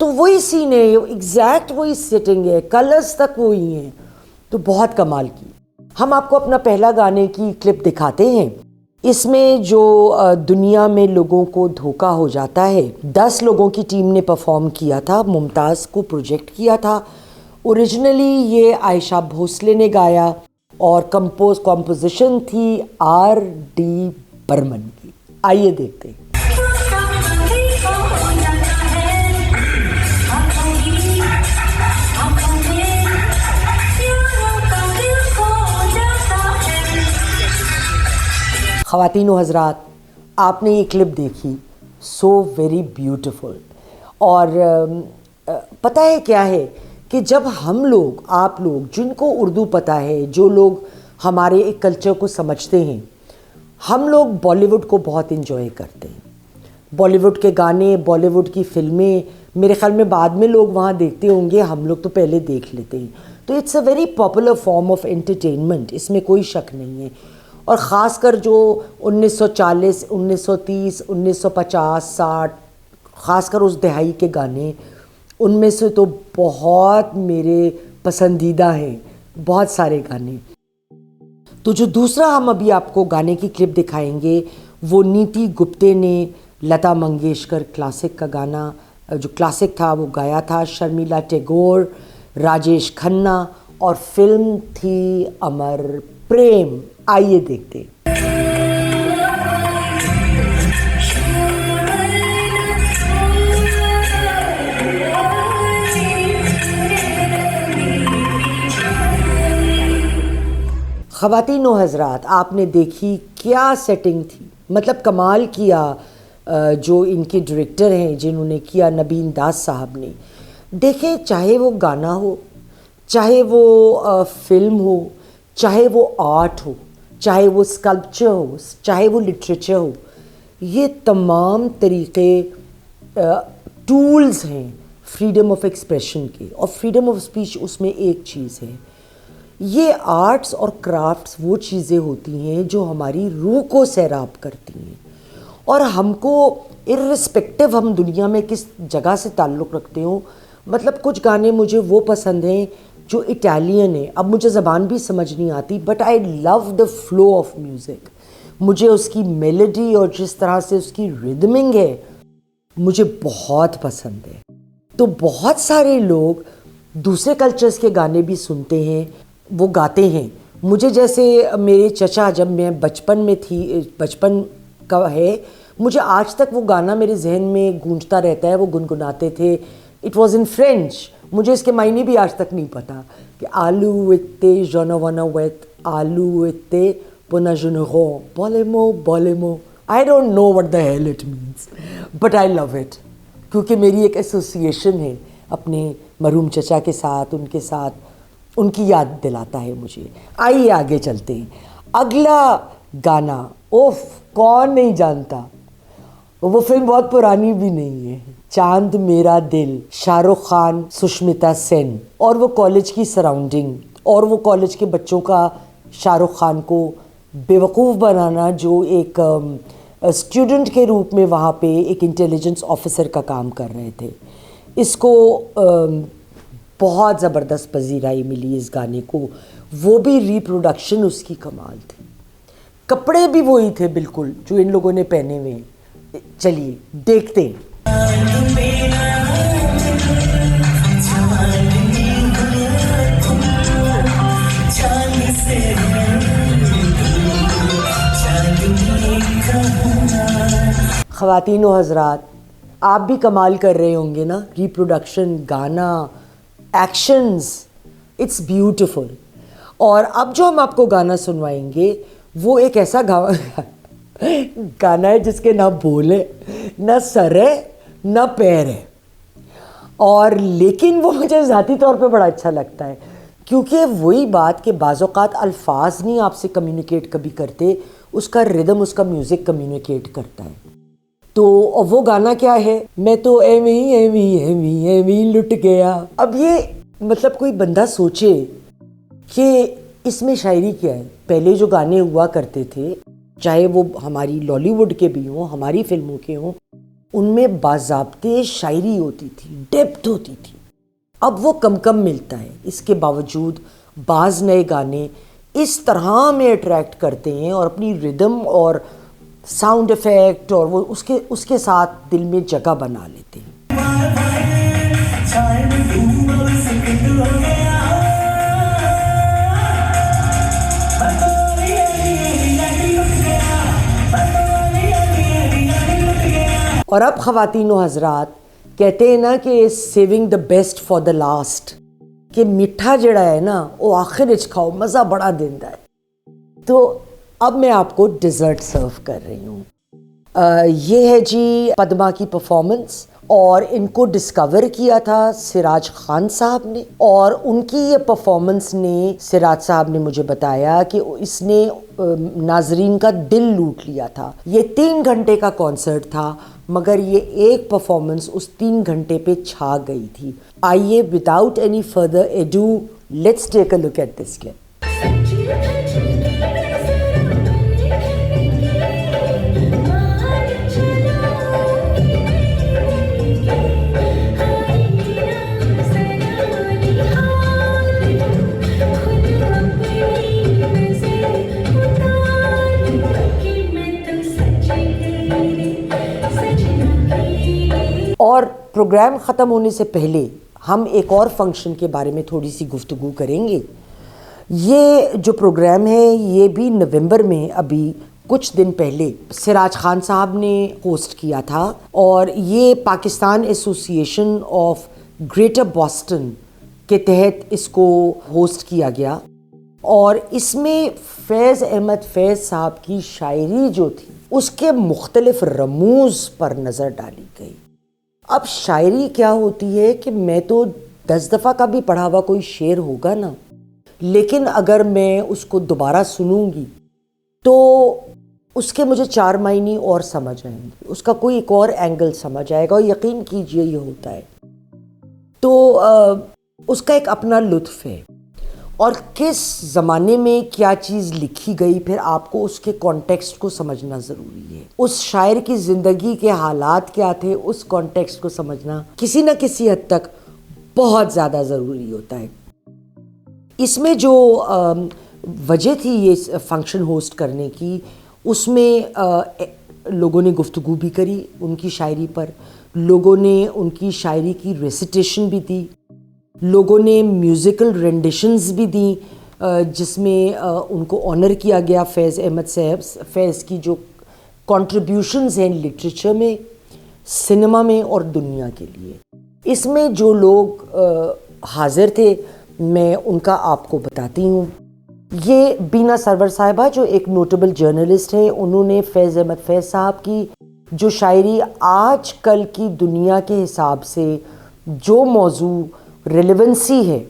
تو وہی سین ہے, ایگزیکٹ وہی سیٹنگ ہے, کلرز تک وہی ہیں, تو بہت کمال کی. ہم آپ کو اپنا پہلا گانے کی کلپ دکھاتے ہیں. اس میں جو دنیا میں لوگوں کو دھوکا ہو جاتا ہے, 10 لوگوں کی ٹیم نے پرفارم کیا تھا, ممتاز کو پروجیکٹ کیا تھا. اوریجنلی یہ عائشہ بھوسلے نے گایا اور کمپوزیشن تھی R.D. برمن کی. آئیے دیکھتے ہیں. خواتین و حضرات, آپ نے یہ کلپ دیکھی, سو ویری بیوٹیفل. اور پتہ ہے کیا ہے کہ جب ہم لوگ, آپ لوگ جن کو اردو پتہ ہے, جو لوگ ہمارے ایک کلچر کو سمجھتے ہیں, ہم لوگ بالی ووڈ کو بہت انجوائے کرتے ہیں. بالی ووڈ کے گانے, بالی ووڈ کی فلمیں, میرے خیال میں بعد میں لوگ وہاں دیکھتے ہوں گے, ہم لوگ تو پہلے دیکھ لیتے ہیں. تو it's a very popular form of entertainment, اس میں کوئی شک نہیں ہے. اور خاص کر جو 1940, 1930, 1950, 60, خاص کر اس دہائی کے گانے, ان میں سے تو بہت میرے پسندیدہ ہیں, بہت سارے گانے. تو جو دوسرا ہم ابھی آپ کو گانے کی کلپ دکھائیں گے, وہ نیتی گپتے نے لتا منگیشکر کلاسک کا گانا, جو کلاسک تھا وہ گایا تھا. شرمیلا ٹیگور, راجیش کھنہ, اور فلم تھی امر پریم. آئیے دیکھتے. خواتین و حضرات, آپ نے دیکھی کیا سیٹنگ تھی, مطلب کمال کیا جو ان کے ڈائریکٹر ہیں جنہوں نے کیا, نبین داس صاحب نے. دیکھیں, چاہے وہ گانا ہو, چاہے وہ فلم ہو, چاہے وہ آرٹ ہو, چاہے وہ اسکلپچر ہو, چاہے وہ لٹریچر ہو, یہ تمام طریقے ٹولز ہیں فریڈم آف ایکسپریشن کے. اور فریڈم آف اسپیچ اس میں ایک چیز ہے. یہ آرٹس اور کرافٹس وہ چیزیں ہوتی ہیں جو ہماری روح کو سیراب کرتی ہیں, اور ہم کو ارسپیکٹو ہم دنیا میں کس جگہ سے تعلق رکھتے ہوں. مطلب کچھ گانے مجھے وہ پسند ہیں جو اٹالین ہیں, اب مجھے زبان بھی سمجھ نہیں آتی, but I love the flow of music. مجھے اس کی میلڈی اور جس طرح سے اس کی ریدمنگ ہے مجھے بہت پسند ہے. تو بہت سارے لوگ دوسرے کلچرز کے گانے بھی سنتے ہیں, وہ گاتے ہیں. مجھے جیسے میرے چچا, جب میں بچپن میں تھی, بچپن کا ہے, مجھے آج تک وہ گانا میرے ذہن میں گونجتا رہتا ہے. وہ گنگناتے تھے, اٹ واز ان فرینچ, مجھے اس کے معنی بھی آج تک نہیں پتا, کہ آلو وتے جونوانا ویت آلو وتے پوناجنغو بولیمو بولیمو. I don't know what the hell it means, but I love it, کیونکہ میری ایک ایسوسیشن ہے اپنے مرحوم چچا کے ساتھ, ان کے ساتھ, ان کی یاد دلاتا ہے مجھے. آئیے آگے چلتے ہیں. اگلا گانا, اوف, کون نہیں جانتا, وہ فلم بہت پرانی بھی نہیں ہے, چاند میرا دل, شاہ رخ خان, سشمتا سین, اور وہ کالج کی سراؤنڈنگ, اور وہ کالج کے بچوں کا شاہ رخ خان کو بیوقوف بنانا, جو ایک اسٹوڈنٹ کے روپ میں وہاں پہ ایک انٹیلیجنس آفیسر کا کام کر رہے تھے. اس کو بہت زبردست پذیرائی ملی اس گانے کو. وہ بھی ریپروڈکشن اس کی کمال تھی, کپڑے بھی وہی تھے بالکل جو ان لوگوں نے پہنے ہوئے ہیں. چلیے دیکھتے ہیں. خواتین و حضرات, آپ بھی کمال کر رہے ہوں گے نا, ریپروڈکشن, گانا, ایکشنز, اٹس بیوٹیفل. اور اب جو ہم آپ کو گانا سنوائیں گے وہ ایک ایسا گانا ہے جس کے نہ بول ہے, نہ سر ہے, نہ پیر ہے, اور لیکن وہ مجھے ذاتی طور پہ بڑا اچھا لگتا ہے, کیونکہ وہی بات کہ بعض اوقات الفاظ نہیں آپ سے کمیونیکیٹ کبھی کرتے, اس کا ردم, اس کا میوزک کمیونیکیٹ کرتا ہے. تو وہ گانا کیا ہے, میں تو ایویں ایویں ایویں ایویں لٹ گیا. اب یہ مطلب کوئی بندہ سوچے کہ اس میں شاعری کیا ہے. پہلے جو گانے ہوا کرتے تھے, چاہے وہ ہماری لالی ووڈ کے بھی ہوں, ہماری فلموں کے ہوں, ان میں باضابطے شاعری ہوتی تھی، ڈیپتھ ہوتی تھی. اب وہ کم کم ملتا ہے. اس کے باوجود بعض نئے گانے اس طرح میں اٹریکٹ کرتے ہیں اور اپنی ردم اور ساؤنڈ افیکٹ اور وہ اس کے ساتھ دل میں جگہ بنا لیتے ہیں. اور اب خواتین و حضرات کہتے ہیں نا کہ saving the best for the last, کہ میٹھا جڑا ہے نا وہ آخر اچ کھاؤ، مزہ بڑا دیندا ہے. تو اب میں آپ کو ڈیزرٹ سرو کر رہی ہوں. یہ ہے جی پدما کی پرفارمنس، اور ان کو ڈسکور کیا تھا سراج خان صاحب نے، اور ان کی یہ پرفارمنس نے سراج صاحب نے مجھے بتایا کہ اس نے ناظرین کا دل لوٹ لیا تھا. یہ 3 گھنٹے کا کانسرٹ تھا مگر یہ ایک پرفارمنس اس 3 گھنٹے پہ چھا گئی تھی. آئیے without any further ado let's take a look at this clip. اور پروگرام ختم ہونے سے پہلے ہم ایک اور فنکشن کے بارے میں تھوڑی سی گفتگو کریں گے. یہ جو پروگرام ہے یہ بھی نومبر میں ابھی کچھ دن پہلے سراج خان صاحب نے ہوسٹ کیا تھا، اور یہ پاکستان ایسوسی ایشن آف گریٹر باسٹن کے تحت اس کو ہوسٹ کیا گیا. اور اس میں فیض احمد فیض صاحب کی شاعری جو تھی اس کے مختلف رموز پر نظر ڈالی گئی. اب شاعری کیا ہوتی ہے کہ میں تو 10 دفعہ کا بھی پڑھا ہوا کوئی شعر ہوگا نا، لیکن اگر میں اس کو دوبارہ سنوں گی تو اس کے مجھے 4 معنی اور سمجھ آئیں گے، اس کا کوئی ایک اور اینگل سمجھ آئے گا، اور یقین کیجئے یہ ہوتا ہے. تو اس کا ایک اپنا لطف ہے، اور کس زمانے میں کیا چیز لکھی گئی پھر آپ کو اس کے کانٹیکسٹ کو سمجھنا ضروری ہے. اس شاعر کی زندگی کے حالات کیا تھے اس کانٹیکسٹ کو سمجھنا کسی نہ کسی حد تک بہت زیادہ ضروری ہوتا ہے. اس میں جو وجہ تھی یہ فنکشن ہوسٹ کرنے کی، اس میں لوگوں نے گفتگو بھی کری ان کی شاعری پر، لوگوں نے ان کی شاعری کی ریسیٹیشن بھی دی، لوگوں نے میوزیکل رینڈیشنز بھی دیں جس میں ان کو آنر کیا گیا فیض احمد صاحب فیض کی جو کنٹریبیوشنز ہیں لٹریچر میں، سنیما میں اور دنیا کے لیے. اس میں جو لوگ حاضر تھے میں ان کا آپ کو بتاتی ہوں. یہ بینا سرور صاحبہ جو ایک نوٹیبل جرنلسٹ ہیں، انہوں نے فیض احمد فیض صاحب کی جو شاعری آج کل کی دنیا کے حساب سے جو موضوع ریلیونسی ہے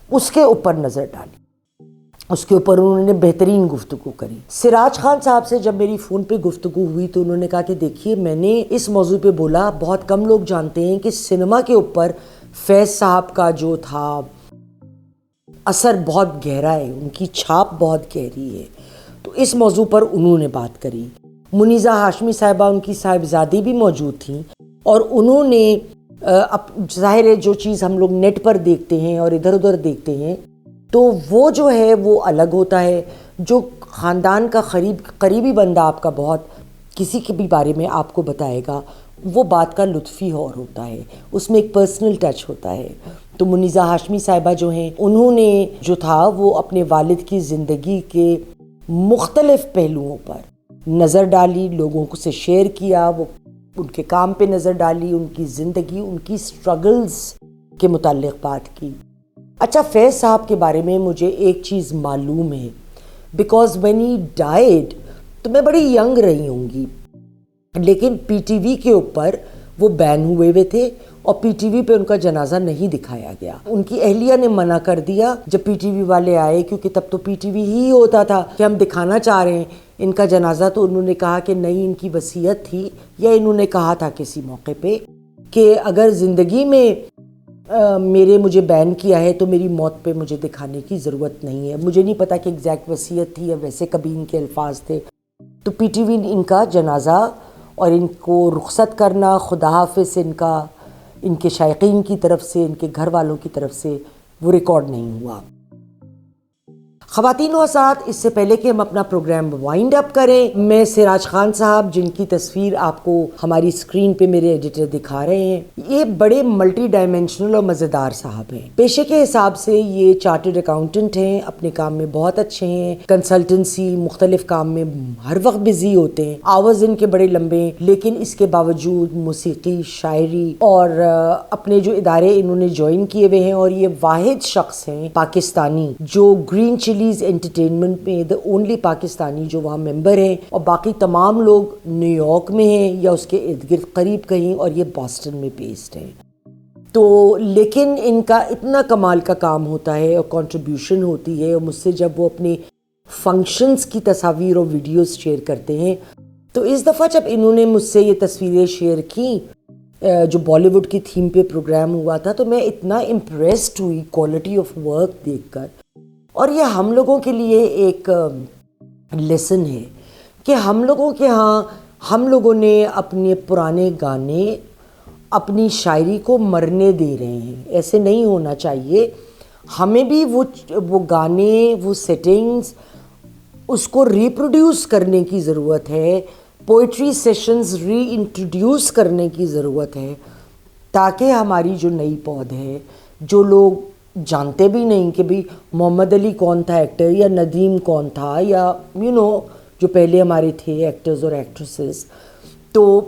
اس کے اوپر نظر ڈالی، اس کے اوپر انہوں نے بہترین گفتگو کری. سراج خان صاحب سے جب میری فون پہ گفتگو ہوئی تو انہوں نے کہا کہ دیکھیے میں نے اس موضوع پہ بولا، بہت کم لوگ جانتے ہیں کہ سنیما کے اوپر فیض صاحب کا جو تھا اثر بہت گہرا ہے، ان کی چھاپ بہت گہری ہے. تو اس موضوع پر انہوں نے بات کری. منیزہ ہاشمی صاحبہ ان کی صاحبزادی بھی موجود تھیں، اور انہوں نے ظاہر ہے جو چیز ہم لوگ نیٹ پر دیکھتے ہیں اور ادھر ادھر دیکھتے ہیں تو وہ جو ہے وہ الگ ہوتا ہے. جو خاندان کا قریبی بندہ آپ کا بہت کسی کے بھی بارے میں آپ کو بتائے گا وہ بات کا لطف ہی اور ہوتا ہے، اس میں ایک پرسنل ٹچ ہوتا ہے. تو منیزہ ہاشمی صاحبہ جو ہیں انہوں نے جو تھا وہ اپنے والد کی زندگی کے مختلف پہلوؤں پر نظر ڈالی، لوگوں سے شیئر کیا، وہ ان کے کام پہ نظر ڈالی، ان کی زندگی، ان کی سٹرگلز کے متعلق بات کی. اچھا فیض صاحب کے بارے میں مجھے ایک چیز معلوم ہے، بیکاز وین ہی ڈائیڈ تو میں بڑی ینگ رہی ہوں گی، لیکن پی ٹی وی کے اوپر وہ بین ہوئے تھے اور پی ٹی وی پہ ان کا جنازہ نہیں دکھایا گیا. ان کی اہلیہ نے منع کر دیا جب پی ٹی وی والے آئے، کیونکہ تب تو پی ٹی وی ہی ہوتا تھا کہ ہم دکھانا چاہ رہے ہیں ان کا جنازہ. تو انہوں نے کہا کہ نہیں، ان کی وصیت تھی یا انہوں نے کہا تھا کسی موقع پہ کہ اگر زندگی میں مجھے بین کیا ہے تو میری موت پہ مجھے دکھانے کی ضرورت نہیں ہے. مجھے نہیں پتا کہ ایگزیکٹ وصیت تھی یا ویسے کبھی ان کے الفاظ تھے. تو پی ٹی وی ان کا جنازہ اور ان کو رخصت کرنا خدا حافظ ان کے شائقین کی طرف سے، ان کے گھر والوں کی طرف سے وہ ریکارڈ نہیں ہوا۔ خواتین و حضرات، اس سے پہلے کہ ہم اپنا پروگرام وائنڈ اپ کریں، میں سراج خان صاحب جن کی تصویر آپ کو ہماری اسکرین پہ میرے ایڈیٹر دکھا رہے ہیں، یہ بڑے ملٹی ڈائمینشنل اور مزیدار صاحب ہیں۔ پیشے کے حساب سے یہ چارٹرڈ اکاؤنٹنٹ ہیں، اپنے کام میں بہت اچھے ہیں، کنسلٹنسی مختلف کام میں ہر وقت بزی ہوتے ہیں، آورز ان کے بڑے لمبے ہیں، لیکن اس کے باوجود موسیقی، شاعری اور اپنے جو ادارے انہوں نے جوائن کیے ہوئے ہیں، اور یہ واحد شخص ہیں پاکستانی جو گرین چلی انٹرٹینمنٹ میں دا اونلی پاکستانی جو وہاں ممبر ہیں، اور باقی تمام لوگ نیو یارک میں ہیں یا اس کے ارد گرد قریب کہیں، اور یہ باسٹن میں بیسڈ ہیں۔ تو لیکن ان کا اتنا کمال کا کام ہوتا ہے اور کنٹریبیوشن ہوتی ہے، اور مجھ سے جب وہ اپنے فنکشنز کی تصاویر اور ویڈیوز شیئر کرتے ہیں، تو اس دفعہ جب انہوں نے مجھ سے یہ تصویریں شیئر کی جو بالی ووڈ کی تھیم پہ پروگرام ہوا تھا، تو میں اتنا امپریسڈ ہوئی کوالٹی آف ورک دیکھ کر۔ اور یہ ہم لوگوں کے لیے ایک لیسن ہے کہ ہم لوگوں کے ہاں ہم لوگوں نے اپنے پرانے گانے، اپنی شاعری کو مرنے دے رہے ہیں۔ ایسے نہیں ہونا چاہیے، ہمیں بھی وہ گانے، وہ سیٹنگز، اس کو ریپروڈیوس کرنے کی ضرورت ہے، پوئٹری سیشنز ری انٹروڈیوس کرنے کی ضرورت ہے، تاکہ ہماری جو نئی پود ہے، جو لوگ جانتے بھی نہیں کہ بھی محمد علی کون تھا ایکٹر، یا ندیم کون تھا، یا جو پہلے ہمارے تھے ایکٹرز اور ایکٹریسز، تو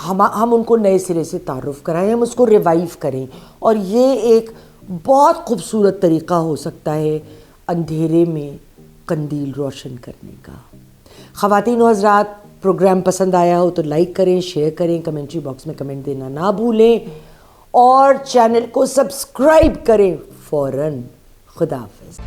ہم ان کو نئے سرے سے تعارف کرائیں، ہم اس کو ریوائیو کریں۔ اور یہ ایک بہت خوبصورت طریقہ ہو سکتا ہے اندھیرے میں قندیل روشن کرنے کا۔ خواتین و حضرات، پروگرام پسند آیا ہو تو لائک کریں، شیئر کریں، کمنٹری باکس میں کمنٹ دینا نہ بھولیں، اور چینل کو سبسکرائب کریں فوراً۔ خدا حافظ۔